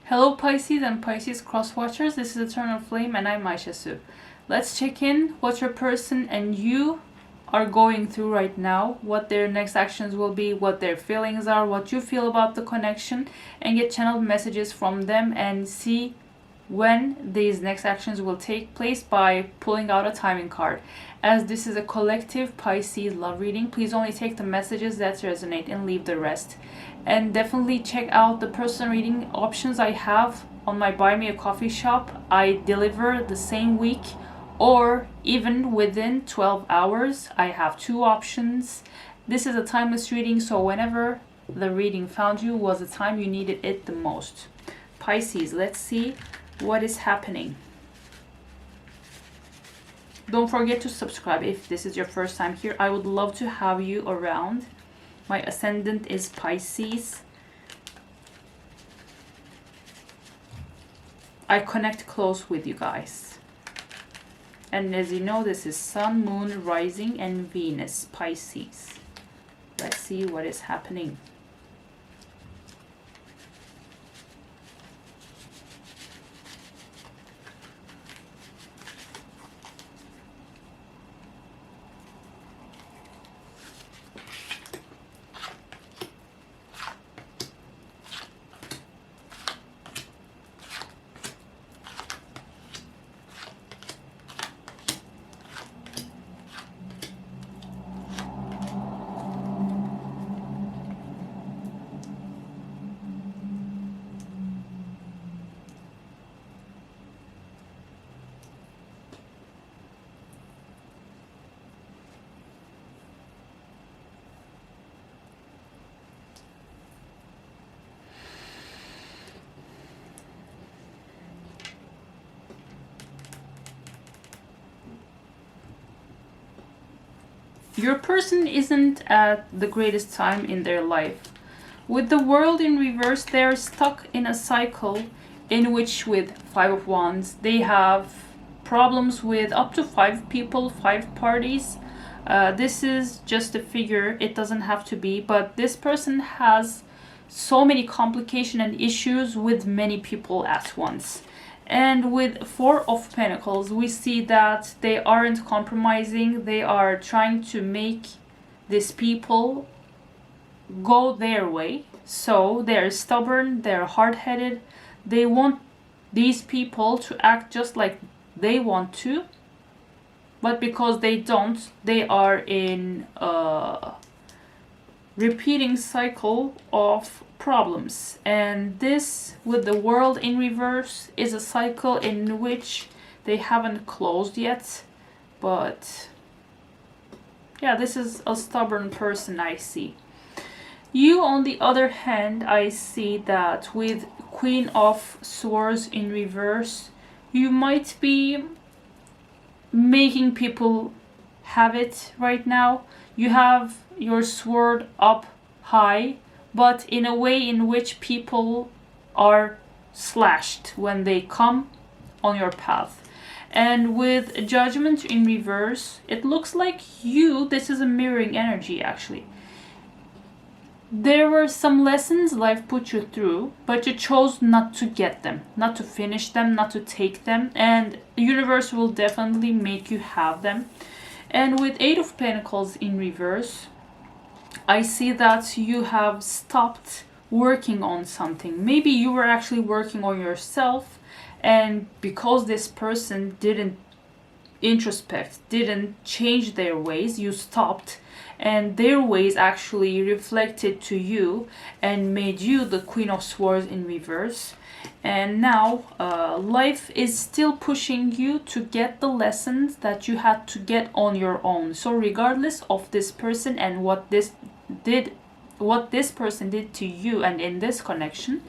Hello Pisces and Pisces cross watchers, this is Eternal Flame and I'm Aisha. Let's check in what your person and you are going through right now, what their next actions will be, what their feelings are, what you feel about the connection, and get channeled messages from them and see when these next actions will take place by pulling out a timing card. As this is a collective Pisces love reading, please only take the messages that resonate and leave the rest. And definitely check out the personal reading options I have on my Buy Me a Coffee shop. I deliver the same week or even within 12 hours. I have 2 options. This is a timeless reading, so whenever the reading found you was the time you needed it the most. Pisces, let's see what is happening. Don't forget to subscribe if this is your first time here. I would love to have you around. My ascendant is Pisces. I connect close with you guys. And as you know, this is Sun, Moon, Rising, and Venus, Pisces. Let's see what is happening. Your person isn't at the greatest time in their life. With the world in reverse, they're stuck in a cycle in which with 5 of Wands, they have problems with up to 5 people, 5 parties. This is just a figure, it doesn't have to be, but this person has so many complications and issues with many people at once. And with 4 of Pentacles, we see that they aren't compromising. They are trying to make these people go their way. So they're stubborn, they're hard-headed. They want these people to act just like they want to. But because they don't, they are in a repeating cycle of problems. And this, with the world in reverse, is a cycle in which they haven't closed yet. But yeah, this is a stubborn person I see. You, on the other hand, I see that with Queen of Swords in reverse, you might be making people have it right now. You have your sword up high, but in a way in which people are slashed when they come on your path. And with Judgment in reverse, it looks like this is a mirroring energy actually. There were some lessons life put you through, but you chose not to get them, not to finish them, not to take them, and the universe will definitely make you have them. And with 8 of Pentacles in reverse, I see that you have stopped working on something. Maybe you were actually working on yourself, and because this person didn't introspect, didn't change their ways, you stopped, and their ways actually reflected to you and made you the Queen of Swords in reverse. And now life is still pushing you to get the lessons that you had to get on your own. So regardless of this person and what this person did to you, and in this connection,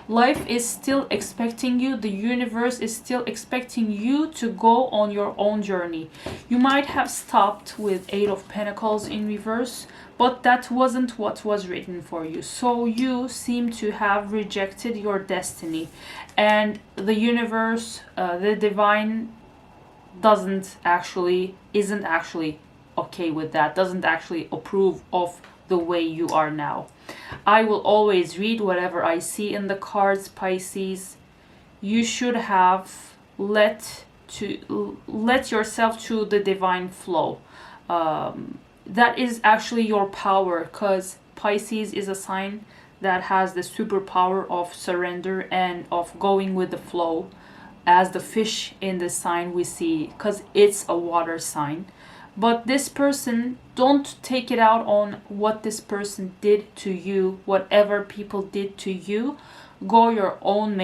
life is still expecting you, the universe is still expecting you to go on your own journey. You might have stopped with 8 of Pentacles in reverse, but that wasn't what was written for you. So you seem to have rejected your destiny, and the universe, the divine, isn't actually okay with that, doesn't actually approve of the way you are now. I will always read whatever I see in the cards, Pisces. You should have let yourself to the divine flow. That is actually your power, because Pisces is a sign that has the superpower of surrender and of going with the flow, as the fish in the sign we see, because it's a water sign. But this person, don't take it out on what this person did to you, whatever people did to you. Go your own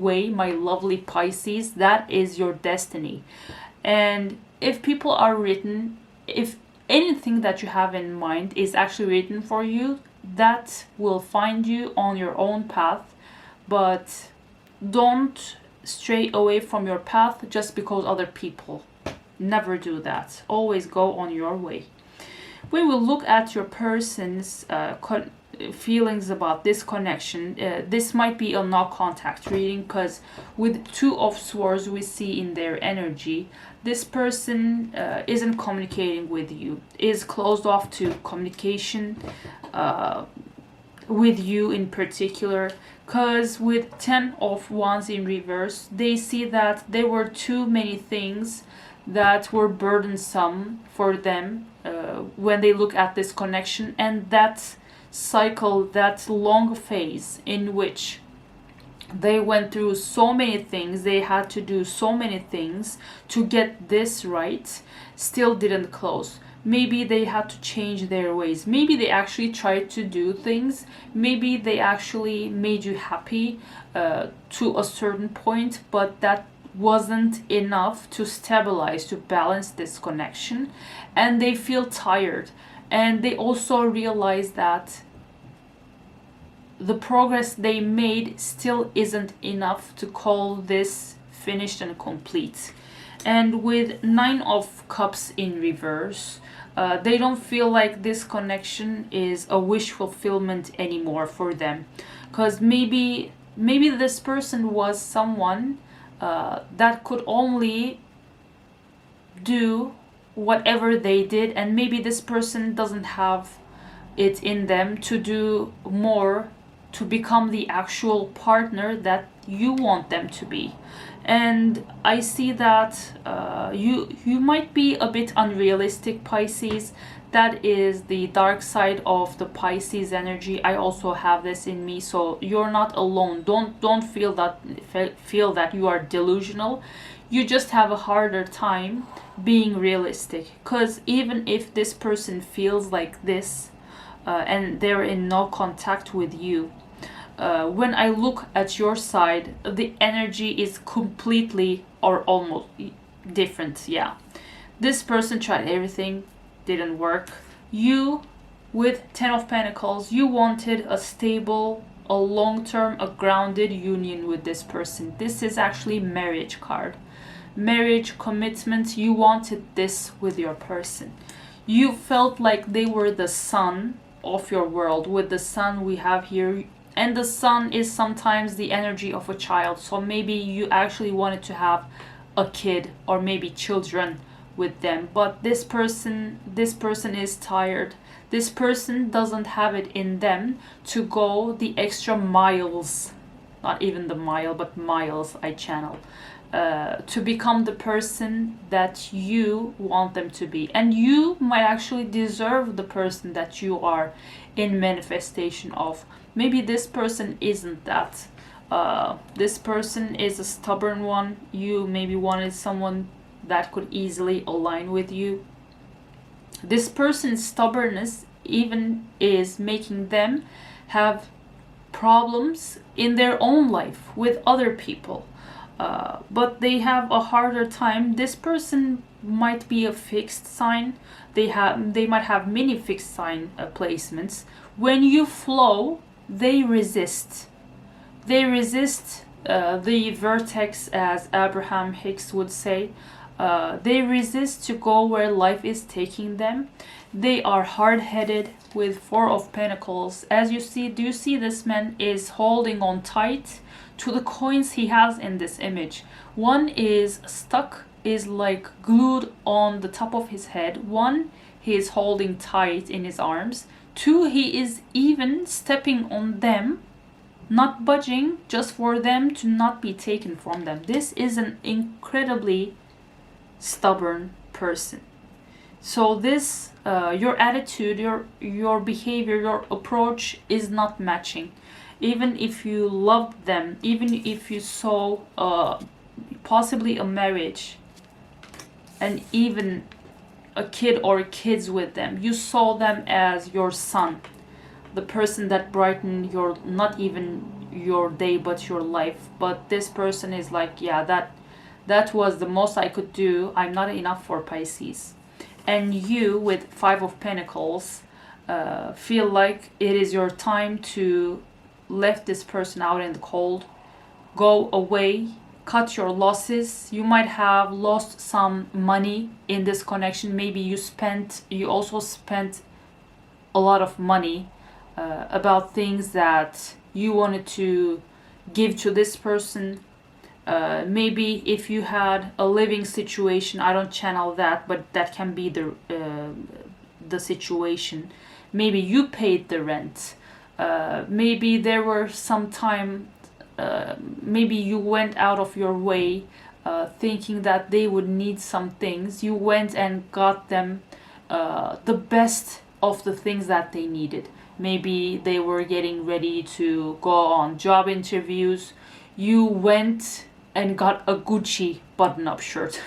way, my lovely Pisces. That is your destiny. And if people are written, if anything that you have in mind is actually written for you, that will find you on your own path. But don't stray away from your path just because other people. Never do that. Always go on your way. We will look at your person's feelings about this connection. This might be a no contact reading, because with Two of Swords we see in their energy, this person isn't communicating with you, is closed off to communication with you in particular. Because with Ten of Wands in reverse, they see that there were too many things that were burdensome for them when they look at this connection, and that cycle, that long phase in which they went through so many things, they had to do so many things to get this right, still didn't close. Maybe they had to change their ways. Maybe they actually tried to do things. Maybe they actually made you happy to a certain point, but that wasn't enough to stabilize, to balance this connection. And they feel tired. And they also realize that the progress they made still isn't enough to call this finished and complete. And with Nine of Cups in reverse, they don't feel like this connection is a wish fulfillment anymore for them. Because maybe this person was someone that could only do whatever they did, and maybe this person doesn't have it in them to do more, to become the actual partner that you want them to be. And I see that you might be a bit unrealistic, Pisces. That is the dark side of the Pisces energy. I also have this in me, so you're not alone. Don't feel that you are delusional. You just have a harder time being realistic, because even if this person feels like this and they're in no contact with you, when I look at your side, the energy is completely or almost different. Yeah, this person tried everything, didn't work. You, with Ten of Pentacles, you wanted a stable, a long-term, a grounded union with this person. This is actually marriage card. Marriage, commitment. You wanted this with your person. You felt like they were the sun of your world. With the sun we have here, and the sun is sometimes the energy of a child, so maybe you actually wanted to have a kid or maybe children with them. But this person is tired. This person doesn't have it in them to go the extra miles, not even the mile, but miles I channel, to become the person that you want them to be. And you might actually deserve the person that you are in manifestation of. Maybe this person isn't that. This person is a stubborn one. You maybe wanted someone that could easily align with you. This person's stubbornness even is making them have problems in their own life with other people. But they have a harder time. This person might be a fixed sign. They might have many fixed sign placements. When you flow, they resist. They resist the vertex, as Abraham Hicks would say. They resist to go where life is taking them. They are hard-headed with Four of Pentacles. As you see, do you see this man is holding on tight to the coins he has in this image? One is stuck, is like glued on the top of his head. One, he is holding tight in his arms. 2, he is even stepping on them, not budging, just for them to not be taken from them. This is an incredibly stubborn person. So this, your attitude, your behavior, your approach is not matching. Even if you loved them, even if you saw possibly a marriage and even a kid or kids with them, you saw them as your son, the person that brightened your, not even your day but your life. But this person is like, yeah, that was the most I could do. I'm not enough for Pisces. And you with 5 of Pentacles feel like it is your time to let this person out in the cold, go away, cut your losses. You might have lost some money in this connection. Maybe you also spent a lot of money about things that you wanted to give to this person. Maybe if you had a living situation, I don't channel that, but that can be the situation. Maybe you paid the rent. Maybe there were some time, maybe you went out of your way thinking that they would need some things. You went and got them the best of the things that they needed. Maybe they were getting ready to go on job interviews. You went and got a Gucci button-up shirt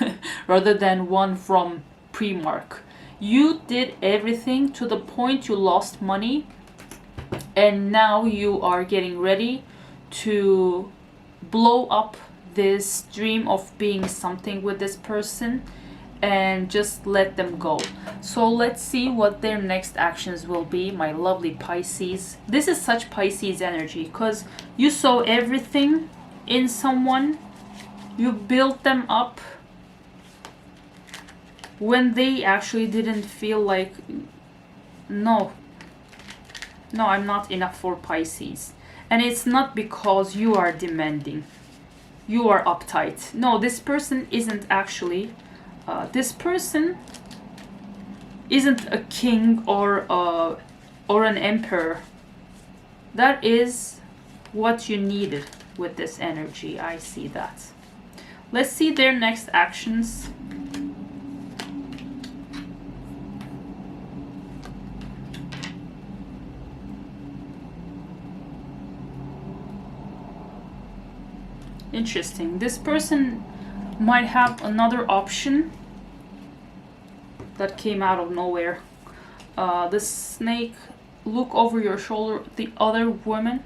rather than one from Primark. You did everything to the point you lost money, and now you are getting ready to blow up this dream of being something with this person and just let them go. So let's see what their next actions will be, my lovely Pisces. This is such Pisces energy because you saw everything in someone, you built them up when they actually didn't feel like, no, I'm not enough for Pisces. And it's not because you are demanding, you are uptight. No, this person isn't actually, this person isn't a king or an emperor. That is what you needed with this energy. I see that. Let's see their next actions. Interesting. This person might have another option that came out of nowhere. The snake, look over your shoulder, the other woman.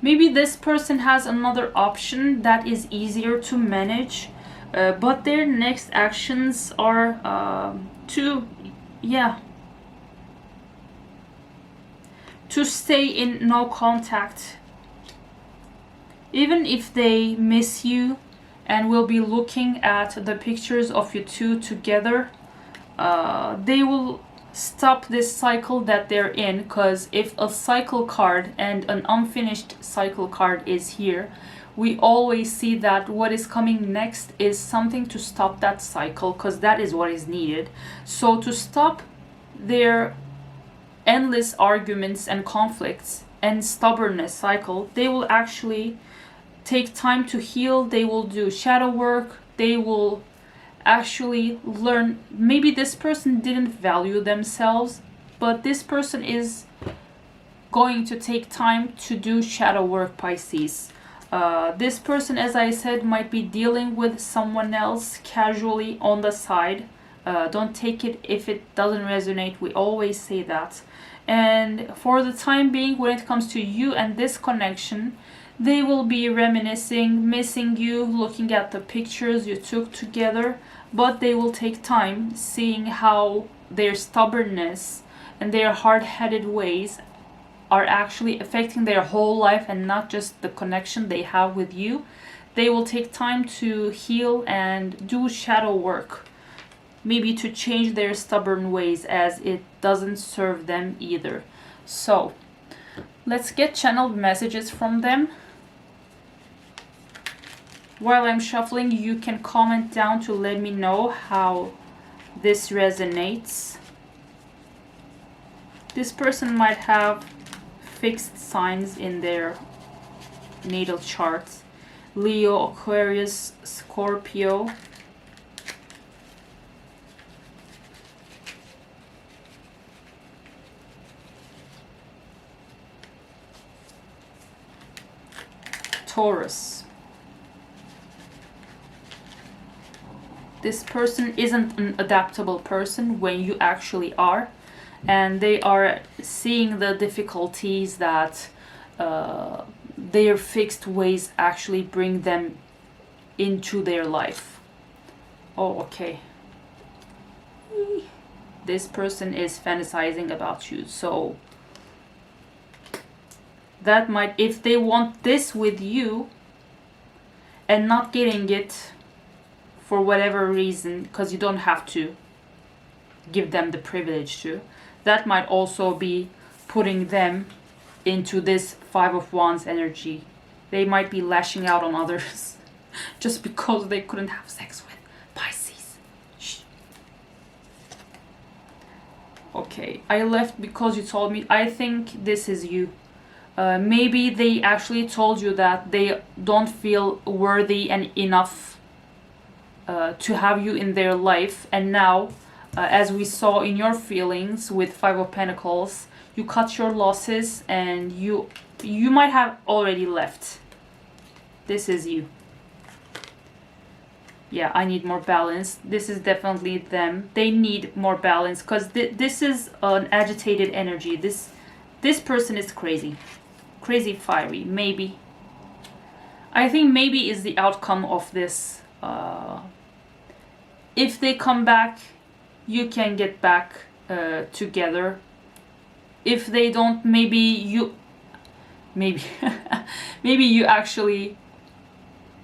Maybe this person has another option that is easier to manage, but their next actions are to stay in no contact. Even if they miss you and will be looking at the pictures of you two together, they will stop this cycle that they're in, because if a cycle card and an unfinished cycle card is here, we always see that what is coming next is something to stop that cycle, because that is what is needed. So to stop their endless arguments and conflicts and stubbornness cycle, they will actually take time to heal. They will do shadow work. They will actually learn. Maybe this person didn't value themselves, but this person is going to take time to do shadow work, Pisces. This person, as I said, might be dealing with someone else casually on the side. Don't take it if it doesn't resonate. We always say that. And for the time being, when it comes to you and this connection, they will be reminiscing, missing you, looking at the pictures you took together, but they will take time seeing how their stubbornness and their hard-headed ways are actually affecting their whole life and not just the connection they have with you. They will take time to heal and do shadow work, maybe to change their stubborn ways, as it doesn't serve them either. So let's get channeled messages from them. While I'm shuffling, you can comment down to let me know how this resonates. This person might have fixed signs in their natal charts. Leo, Aquarius, Scorpio. Taurus. This person isn't an adaptable person when you actually are, and they are seeing the difficulties that their fixed ways actually bring them into their life. Oh, okay. This person is fantasizing about you, so that might, if they want this with you and not getting it for whatever reason, because you don't have to give them the privilege to, that might also be putting them into this Five of Wands energy. They might be lashing out on others just because they couldn't have sex with Pisces. Shh. Okay, I left because you told me. I think this is you. Maybe they actually told you that they don't feel worthy and enough to have you in their life, and now, as we saw in your feelings with Five of Pentacles, you cut your losses and you might have already left. This is you. Yeah, I need more balance. This is definitely them. They need more balance because this is an agitated energy. This person is crazy. Crazy fiery, maybe. I think maybe is the outcome of this. If they come back, you can get back together. If they don't, maybe maybe you actually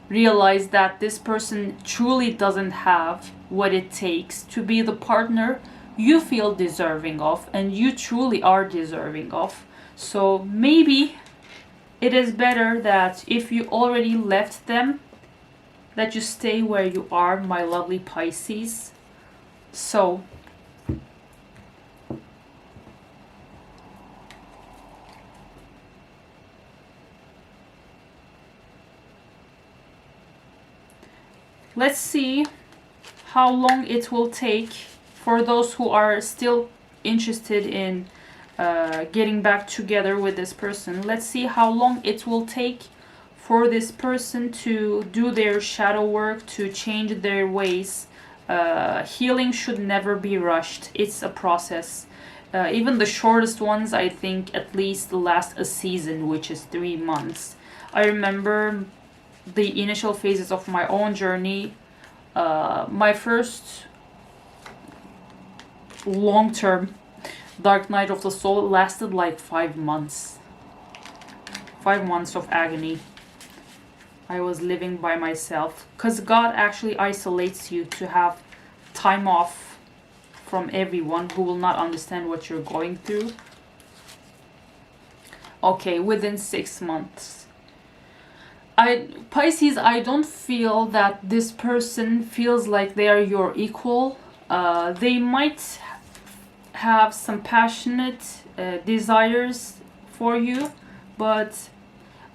realize that this person truly doesn't have what it takes to be the partner you feel deserving of and you truly are deserving of. So maybe it is better that if you already left them, that you stay where you are, my lovely Pisces. So let's see how long it will take for those who are still interested in getting back together with this person. Let's see how long it will take for this person to do their shadow work, to change their ways. Healing should never be rushed. It's a process. Even the shortest ones, I think, at least last a season, which is 3 months. I remember the initial phases of my own journey. My first long-term dark night of the soul lasted like 5 months. 5 months of agony. I was living by myself because God actually isolates you to have time off from everyone who will not understand what you're going through. Okay, within 6 months. Pisces, I don't feel that this person feels like they are your equal. They might have some passionate desires for you, but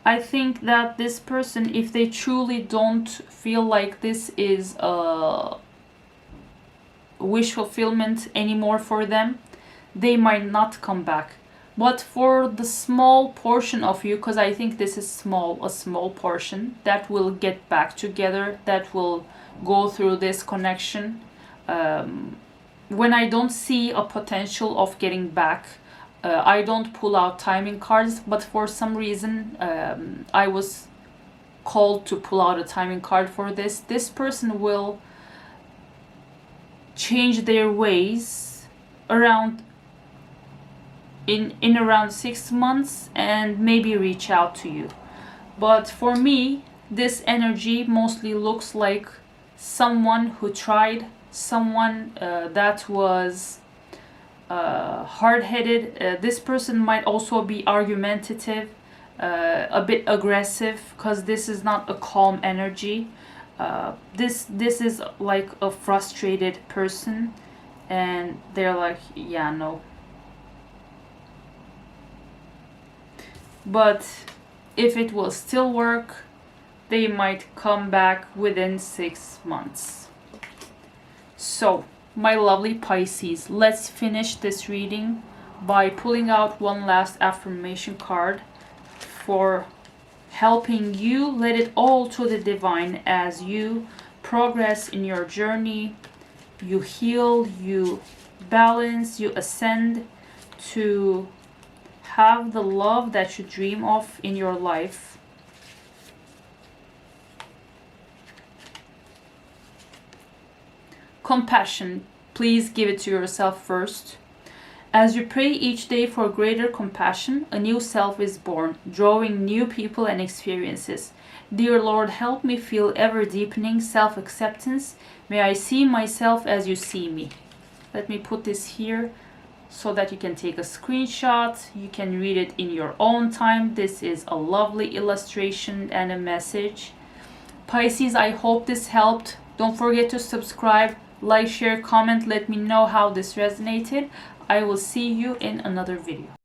I think that this person, if they truly don't feel like this is a wish fulfillment anymore for them, they might not come back. But for the small portion of you, because I think this is a small portion that will get back together, that will go through this connection, when I don't see a potential of getting back, I don't pull out timing cards, but for some reason I was called to pull out a timing card for this. This person will change their ways around in around 6 months and maybe reach out to you. But for me, this energy mostly looks like someone who tried, someone that was hard-headed. This person might also be argumentative, a bit aggressive, because this is not a calm energy. This is like a frustrated person, and they're like, yeah, no, but if it will still work, they might come back within 6 months. So, my lovely Pisces, let's finish this reading by pulling out one last affirmation card for helping you let it all to the divine as you progress in your journey. You heal, you balance, you ascend to have the love that you dream of in your life. Compassion, please give it to yourself first. As you pray each day for greater compassion, a new self is born, drawing new people and experiences. Dear Lord, help me feel ever-deepening self-acceptance. May I see myself as you see me. Let me put this here so that you can take a screenshot. You can read it in your own time. This is a lovely illustration and a message. Pisces, I hope this helped. Don't forget to subscribe, like, share, comment. Let me know how this resonated. I will see you in another video.